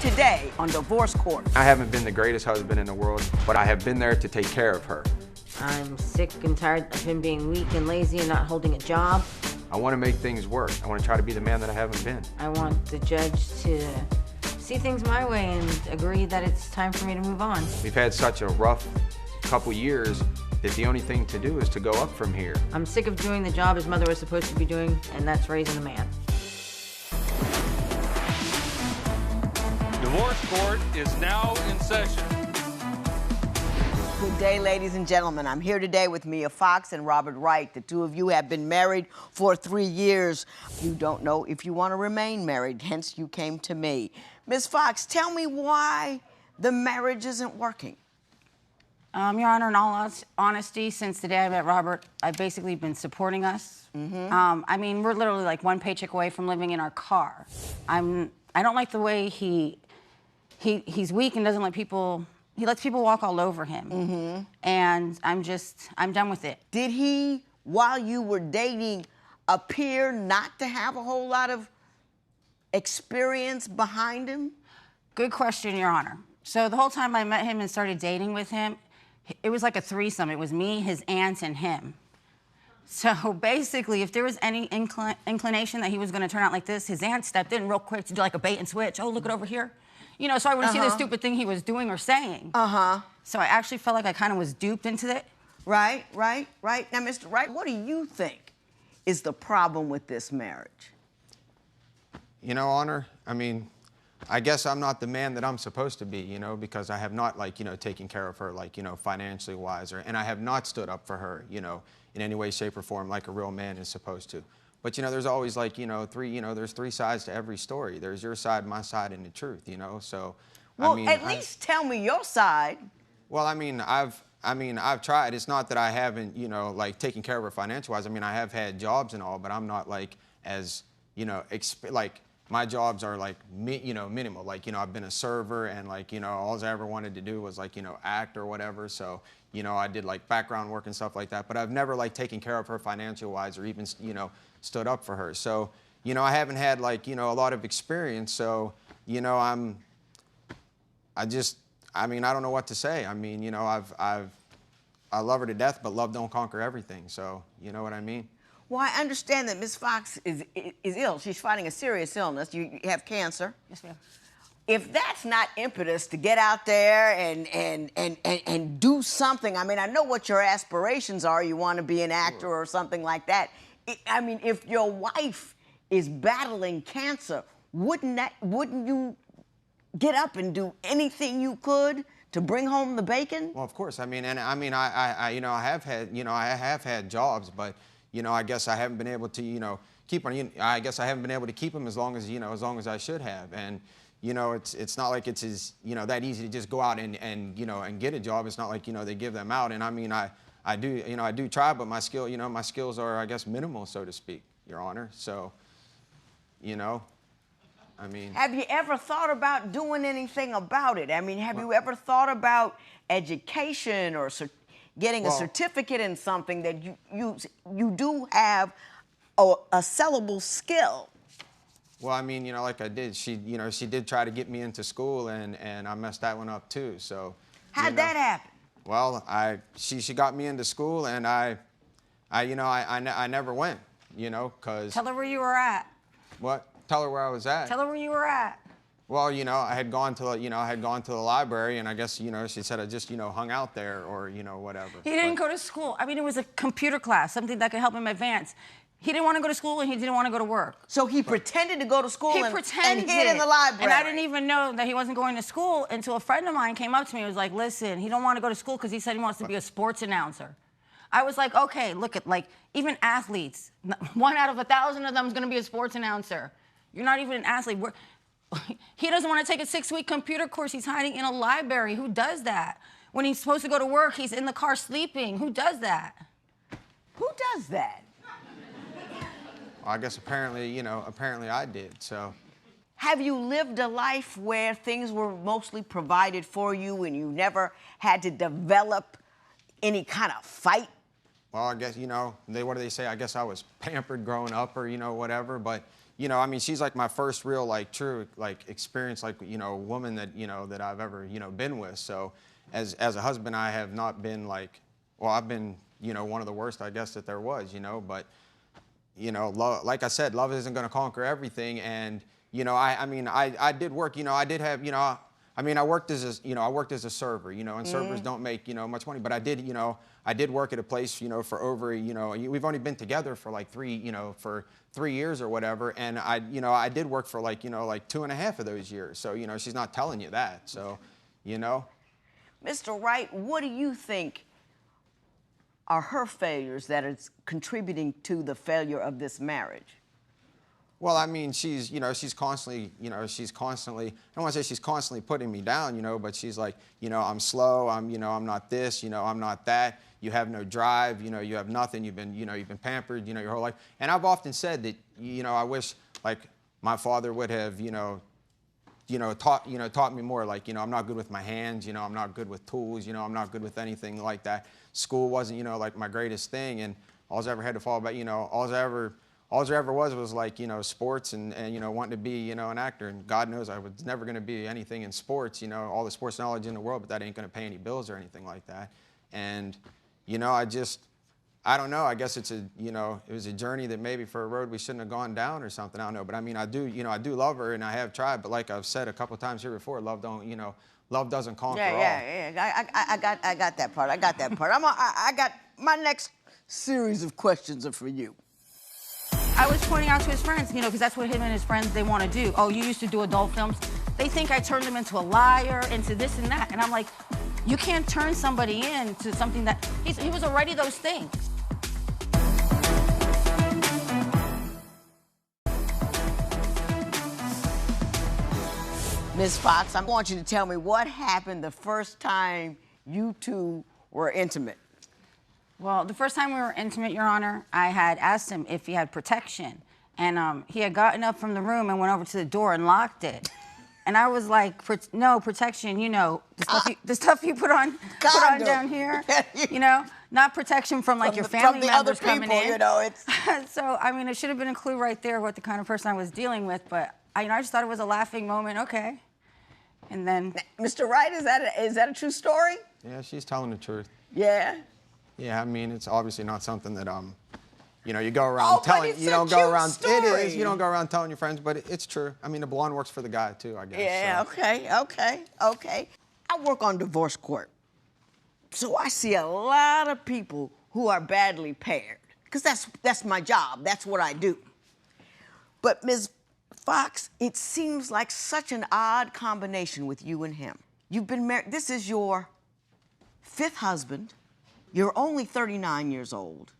today on Divorce Court. I haven't been the greatest husband in the world, but I have been there to take care of her. I'm sick and tired of him being weak and lazy and not holding a job. I want to make things work. I want to try to be the man that I haven't been. I want the judge to see things my way and agree that it's time for me to move on. We've had such a rough couple years that the only thing to do is to go up from here. I'm sick of doing the job his mother was supposed to be doing, and that's raising a man. Divorce Court is now in session. Good day, ladies and gentlemen. I'm here today with Mia Fox and Robert Wright. The two of you have been married for 3 years. You don't know if you want to remain married, hence you came to me. Ms. Fox, tell me why the marriage isn't working. Your Honor, in all honesty, since the day I met Robert, I've basically been supporting us. I mean, we're literally like one paycheck away from living in our car. I don't like the way he's weak and doesn't let people. He lets people walk all over him. And I'm done with it. Did he, while you were dating, appear not to have a whole lot of experience behind him? Good question, Your Honor. So the whole time I met him and started dating with him, it was like a threesome. It was me, his aunt, and him. So basically, if there was any inclination that he was gonna turn out like this, his aunt stepped in real quick to do like a bait and switch. Oh, look it over here. You know, so I wouldn't see the stupid thing he was doing or saying. So I actually felt like I kind of was duped into it. Right. Now, Mr. Wright, what do you think is the problem with this marriage? You know, Honor, I mean, I guess I'm not the man that I'm supposed to be, you know, because I have not, like, you know, taken care of her, like, you know, financially wise, and I have not stood up for her, you know, in any way, shape, or form like a real man is supposed to. But, you know, there's always, like, there's three sides to every story. There's your side, my side, and the truth, you know, so, Well, I mean, at least tell me your side. Well, I mean, I've tried. It's not that I haven't, you know, like, taken care of her financial-wise. I mean, I have had jobs and all, but I'm not, like, as, you know, like, my jobs are, like, minimal. Like, you know, I've been a server, and, like, you know, all I ever wanted to do was, like, you know, act or whatever. So, you know, I did, like, background work and stuff like that. But I've never, like, taken care of her financial-wise or even, you know, stood up for her. So, you know, I haven't had, like, you know, a lot of experience. So, you know, I don't know what to say. I mean, you know, I love her to death, but love don't conquer everything. So, you know what I mean? Well, I understand that Ms. Fox is ill. She's fighting a serious illness. You have cancer. Yes, ma'am. If that's not impetus to get out there and do something, I mean, I know what your aspirations are. You want to be an actor or something like that. I mean, if your wife is battling cancer, wouldn't you get up and do anything you could to bring home the bacon? Well, of course. I mean, and I mean, I have had jobs, but, you know, I guess I haven't been able to, you know, keep on. I guess I haven't been able to keep them as long as I should have. And, you know, it's not like it's as, you know, that easy to just go out and you know, and get a job. It's not like, you know, they give them out. And I mean, I do try, but my skills are, I guess, minimal, so to speak, Your Honor. So, you know, I mean. Have you ever thought about doing anything about it? I mean, have you ever thought about education or getting a certificate in something that you do have a sellable skill? Well, I mean, you know, like I did, she did try to get me into school, and I messed that one up too. So. How'd that happen? Well, she got me into school, and I never went, you know, cause. Tell her where you were at. What? Tell her where I was at. Tell her where you were at. Well, you know, I had gone to the library, and I guess, you know, she said I just, you know, hung out there or, you know, whatever. He didn't go to school. I mean, it was a computer class, something that could help him advance. He didn't want to go to school, and he didn't want to go to work. So he pretended to go to school and hid in the library. And I didn't even know that he wasn't going to school until a friend of mine came up to me and was like, listen, he don't want to go to school because he said he wants to be a sports announcer. I was like, okay, look at, like, even athletes, 1 out of 1,000 of them is going to be a sports announcer. You're not even an athlete. He doesn't want to take a 6-week computer course. He's hiding in a library. Who does that? When he's supposed to go to work, he's in the car sleeping. Who does that? Who does that? Well, I guess apparently I did, so. Have you lived a life where things were mostly provided for you and you never had to develop any kind of fight? Well, I guess, you know, what do they say? I guess I was pampered growing up or, you know, whatever, but, you know, I mean, she's like my first real, like, true, like, experience, like, you know, woman that, you know, that I've ever, you know, been with. So as a husband, I have not been like, well, I've been, you know, one of the worst, I guess, that there was, you know, but, you know, like I said, love isn't going to conquer everything. And, you know, I mean, I did work, you know, I did have, you know, I mean, I worked as a server, you know, and servers don't make, you know, much money, but I did, you know, I did work at a place, you know, for over, you know, we've only been together for like 3 years or whatever. And I did work for like, you know, like 2.5 of those years. So, you know, she's not telling you that. So, you know. Mr. Wright, what do you think are her failures that is contributing to the failure of this marriage? Well, I mean, she's constantly, I don't want to say she's constantly putting me down, you know, but she's like, you know, I'm slow, I'm not this, you know, I'm not that, you have no drive, you know, you have nothing, you've been pampered, you know, your whole life. And I've often said that, you know, I wish, like, my father would have, taught me more, like, you know, I'm not good with my hands, you know, I'm not good with tools, you know, I'm not good with anything like that. School wasn't, you know, like my greatest thing, and all I ever had to fall back, you know, all there ever was like, you know, sports and you know, wanting to be, you know, an actor. And God knows I was never going to be anything in sports, you know, all the sports knowledge in the world, but that ain't going to pay any bills or anything like that. And, you know, I don't know. I guess it was a journey that maybe for a road we shouldn't have gone down or something. I don't know. But I mean, I do love her, and I have tried. But like I've said a couple of times here before, love doesn't conquer all. Yeah. I got that part. I got my next series of questions are for you. I was pointing out to his friends, you know, because that's what him and his friends, they want to do. Oh, you used to do adult films. They think I turned them into a liar, into this and that. And I'm like, you can't turn somebody into something that, he was already those things. Ms. Fox, I want you to tell me what happened the first time you two were intimate. Well, the first time we were intimate, Your Honor, I had asked him if he had protection. And he had gotten up from the room and went over to the door and locked it. And I was like, no, protection, you know, the stuff you put on down here, you know, not protection from like your family members coming in. You know, it's... So, I mean, it should have been a clue right there what the kind of person I was dealing with. But, I just thought it was a laughing moment. Okay. And then... Mr. Wright, is that a true story? Yeah, she's telling the truth. Yeah? Yeah, I mean, it's obviously not something that, you know, you go around telling. But it's a cute story. It is. You don't go around telling your friends, but it's true. I mean, the blonde works for the guy too, I guess. Yeah. So. Okay. I work on divorce court, so I see a lot of people who are badly paired, because that's my job. That's what I do. But Ms. Fox, it seems like such an odd combination with you and him. You've been married. This is your 5th husband. You're only 39 years old.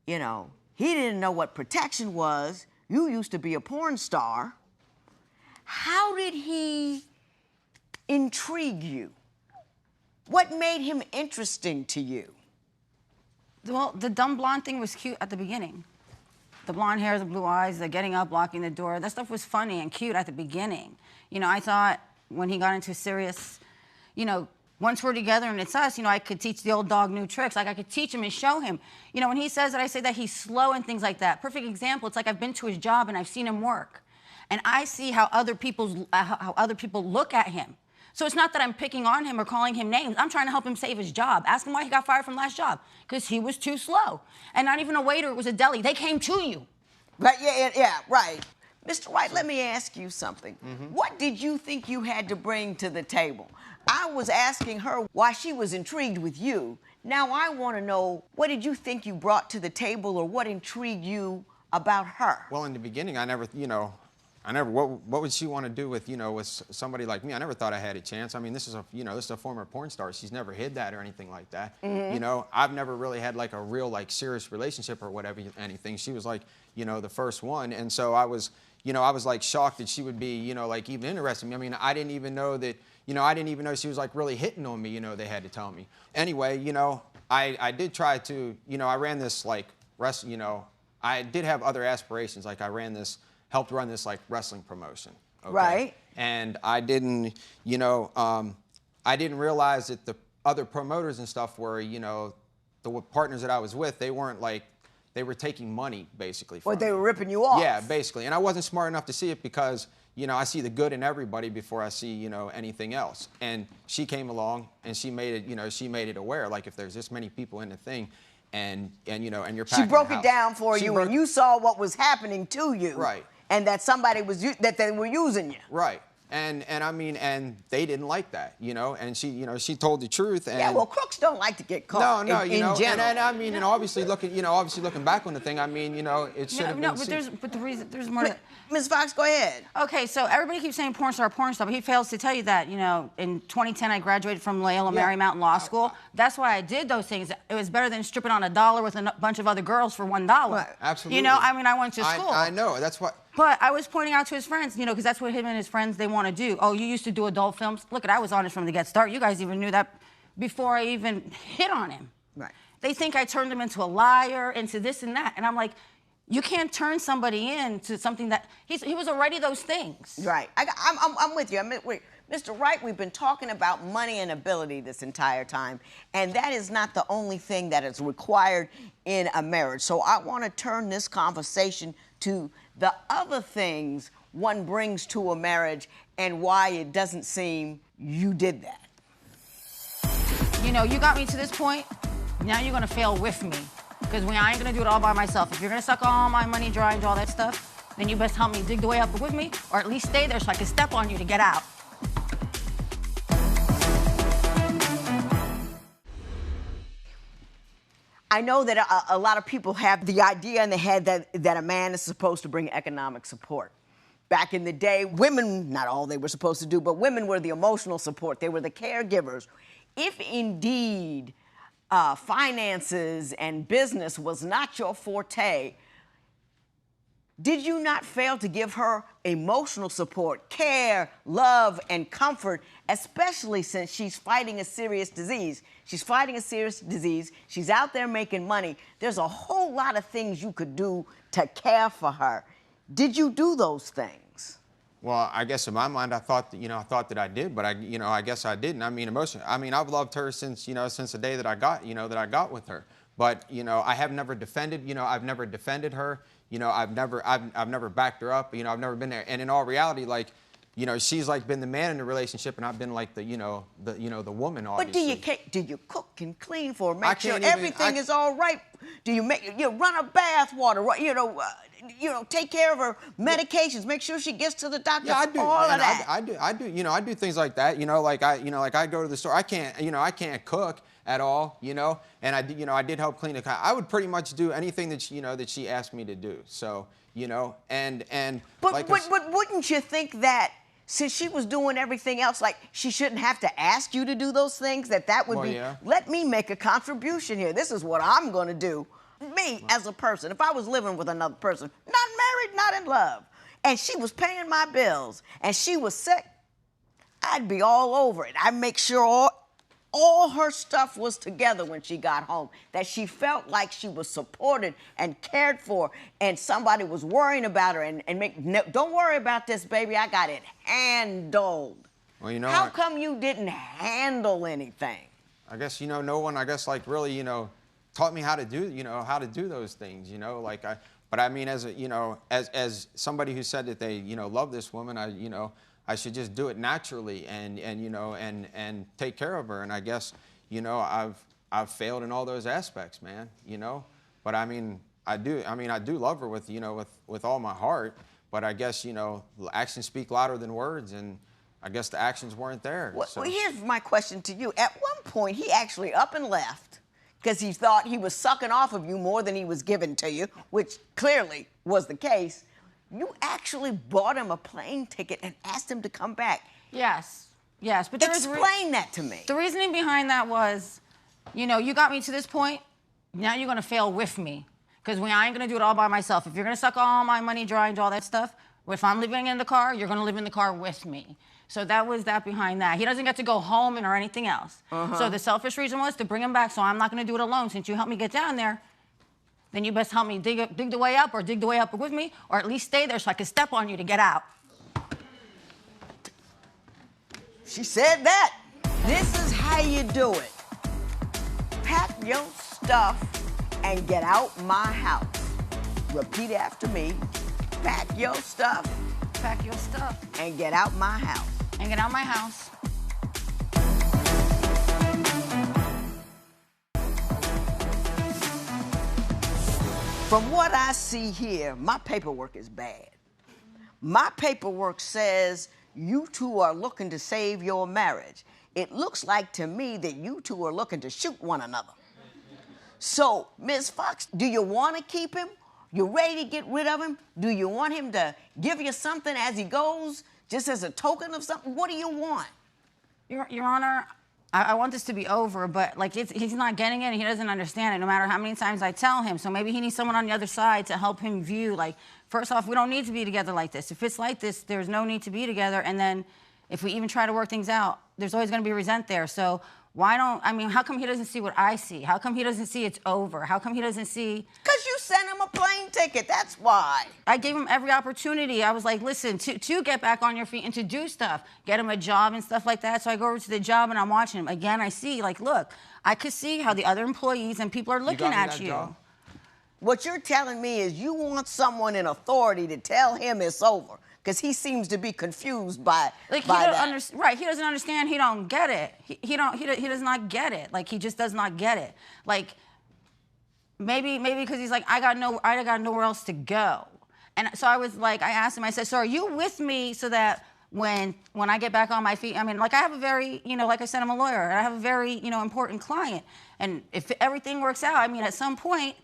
You know, he didn't know what protection was. You used to be a porn star. How did he intrigue you? What made him interesting to you? Well, the dumb blonde thing was cute at the beginning. The blonde hair, the blue eyes, the getting up, locking the door, that stuff was funny and cute at the beginning. You know, I thought when he got into serious, you know, once we're together and it's us, you know, I could teach the old dog new tricks. Like, I could teach him and show him. You know, when he says that, I say that he's slow and things like that. Perfect example, it's like I've been to his job and I've seen him work. And I see how other people look at him. So it's not that I'm picking on him or calling him names. I'm trying to help him save his job. Ask him why he got fired from last job. Because he was too slow. And not even a waiter, it was a deli. They came to you. Right, yeah, right. Mr. Wright, let me ask you something. Mm-hmm. What did you think you had to bring to the table? I was asking her why she was intrigued with you. Now I want to know, what did you think you brought to the table, or what intrigued you about her? Well, in the beginning, what would she want to do with, with somebody like me? I never thought I had a chance. I mean, this is a former porn star. She's never hid that or anything like that. Mm-hmm. You know, I've never really had like a real like serious relationship or whatever, anything. She was like, the first one. And so I was like shocked that she would be, like even interested in me. I mean, I didn't even know that, I didn't even know she was like really hitting on me, they had to tell me. Anyway, I did try to, I ran this like I did have other aspirations. Like I helped run this like wrestling promotion. Okay? Right. And I didn't, I didn't realize that the other promoters and stuff were, the partners that I was with, they weren't they were taking money basically Or from they me. were ripping you off. Yeah, basically. And I wasn't smart enough to see it because, you know, I see the good in everybody before I see, you know, anything else. And she came along and she made it, you know, she made it aware, like if there's this many people in the thing and you know, and you're packing She broke the it house. down for She you, broke- and you saw what was happening to you. Right. And that somebody was that they were using you. Right. And I mean, and they didn't like that, you know, and she, you know, she told the truth. And Yeah, well, crooks don't like to get caught. no, in, you know, general. and I mean, and obviously looking back on the thing, I mean, you know, it should have No, been. but the reason there's more. Ms. Fox, go ahead. Okay, so everybody keeps saying porn star, but he fails to tell you that, you know, in 2010 I graduated from Loyola Marymount Law School. That's why I did those things. It was better than stripping on $1 with a bunch of other girls for $1. Right. Absolutely. You know, I mean, I went to school. I know, that's what. But I was pointing out to his friends, you know, because that's what him and his friends, they want to do. Oh, you used to do adult films? Look, I was honest from the get start. You guys even knew that before I even hit on him. Right. They think I turned him into a liar, into this and that. And I'm like, you can't turn somebody into something that, he was already those things. Right. I'm with you. Wait, Mr. Wright, we've been talking about money and ability this entire time, and that is not the only thing that is required in a marriage. So I want to turn this conversation to the other things one brings to a marriage and why it doesn't seem you did that. You know, you got me to this point, now you're gonna fail with me. Because I ain't gonna do it all by myself. If you're gonna suck all my money dry and all that stuff, then you best help me dig the way up with me, or at least stay there so I can step on you to get out. I know that a lot of people have the idea in the head that a man is supposed to bring economic support. Back in the day, women, not all they were supposed to do, but women were the emotional support. They were the caregivers. If indeed finances and business was not your forte, did you not fail to give her emotional support, care, love, and comfort, especially since she's fighting a serious disease? She's fighting a serious disease. She's out there making money. There's a whole lot of things you could do to care for her. Did you do those things? Well, I guess in my mind, I thought that I did, but I guess I didn't. I mean, emotionally, I mean, I've loved her since the day that I got with her. But, you know, I have never defended, I've never defended her. You know, I've never backed her up. You know, I've never been there. And in all reality, like, you know, she's like been the man in the relationship, and I've been like the woman. Obviously. But do you cook and clean for her? Make sure can't even- everything is all right. Do you run her bath water? Take care of her medications. Make sure she gets to the doctor. Yeah, I do. All of And that. I do. You know, I do things like that. You know, like I go to the store. I can't cook at all. You know, and I did help clean the car. I would pretty much do anything that she asked me to do. So, you know, and But like wouldn't you think that since she was doing everything else, like she shouldn't have to ask you to do those things? That would Well, be, yeah. let me make a contribution here. This is what I'm going to do. Me as a person, if I was living with another person, not married, not in love, and she was paying my bills and she was sick, I'd be all over it. I'd make sure all her stuff was together when she got home, that she felt like she was supported and cared for, and somebody was worrying about her don't worry about this, baby, I got it handled. Well, you know, how come you didn't handle anything? I guess, no one, like really, taught me how to do those things, but I mean, as somebody who said that they, love this woman, I should just do it naturally and take care of her. And I guess, I've failed in all those aspects, man, but I mean, I do love her with all my heart, but I guess, actions speak louder than words, and I guess the actions weren't there. Well, so. well, here's my question to you. At one point, he actually up and left because he thought he was sucking off of you more than he was giving to you, which clearly was the case. You actually bought him a plane ticket and asked him to come back. Yes, but Explain that to me. The reasoning behind that was, you got me to this point, now you're gonna fail with me. Because I ain't gonna do it all by myself. If you're gonna suck all my money dry and all that stuff, if I'm living in the car, you're gonna live in the car with me. So that was that behind that. He doesn't get to go home or anything else. So the selfish reason was to bring him back, so I'm not gonna do it alone. Since you helped me get down there, then you best help me dig the way up, or dig the way up with me, or at least stay there so I can step on you to get out. She said that. This is how you do it. Pack your stuff and get out my house. Repeat after me. Pack your stuff Pack your stuff and get out my house. and get out my house. From what I see here, my paperwork is bad. My paperwork says you two are looking to save your marriage. It looks like to me that you two are looking to shoot one another. So, Ms. Fox, do you want to keep him? You ready to get rid of him? Do you want him to give you something as he goes, just as a token of something? What do you want? Your Honor, I want this to be over, but like he's not getting it and he doesn't understand it no matter how many times I tell him. So maybe he needs someone on the other side to help him view, like, first off, we don't need to be together like this. If it's like this, there's no need to be together. And then if we even try to work things out, there's always going to be resent there. So how come he doesn't see what I see? How come he doesn't see it's over? How come he doesn't see? Because you sent him a plane ticket, that's why. I gave him every opportunity. I was like, listen, to get back on your feet and to do stuff, get him a job and stuff like that. So I go over to the job and I'm watching him. Again, I see, like, look, I could see how the other employees and people are looking at you. Job? What you're telling me is you want someone in authority to tell him it's over, because he seems to be confused by that. Right, he doesn't understand. He don't get it. He does not get it. Like, he just does not get it. Like, maybe because he's like, I got nowhere else to go. And so I was like, I asked him, I said, so are you with me so that when I get back on my feet, I mean, like, I have a very, like I said, I'm a lawyer, and I have a very, important client. And if everything works out, I mean, at some point,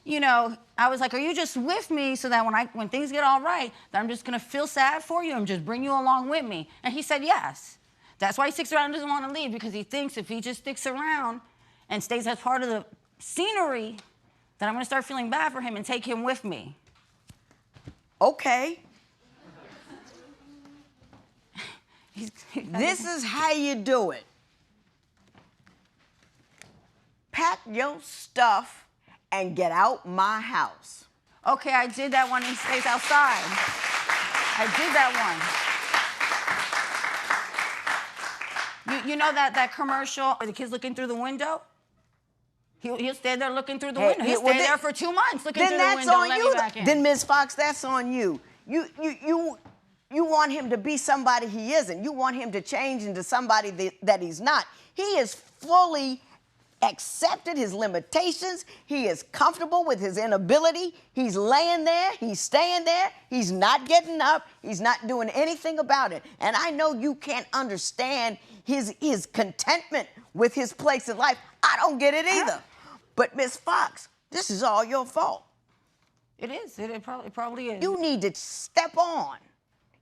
I was like, are you just with me so that when things get all right, that I'm just going to feel sad for you and just bring you along with me? And he said yes. That's why he sticks around and doesn't want to leave, because he thinks if he just sticks around and stays as part of the scenery, that I'm going to start feeling bad for him and take him with me. Okay. This is how you do it. Pack your stuff and get out my house. Okay, I did that one. He stays outside. I did that one. You know that commercial where the kid's looking through the window? He'll stay there looking through the window. He'll stay there for 2 months looking through the window and let me back in. Then, Ms. Fox, that's on you. You want him to be somebody he isn't. You want him to change into somebody that he's not. He is fully accepted his limitations. He is comfortable with his inability. He's laying there. He's staying there. He's not getting up. He's not doing anything about it. And I know you can't understand his contentment with his place in life. I don't get it either. But Miss Fox, this is all your fault. It is. It probably is. You need to step on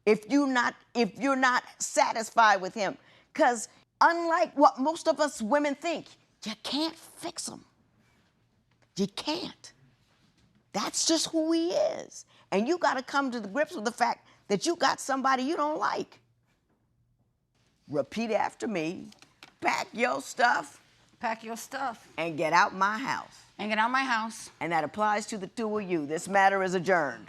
if you're not satisfied with him. Because unlike what most of us women think, you can't fix him. You can't. That's just who he is. And you got to come to the grips with the fact that you got somebody you don't like. Repeat after me. Pack your stuff. Pack your stuff. And get out my house. And get out my house. And that applies to the two of you. This matter is adjourned.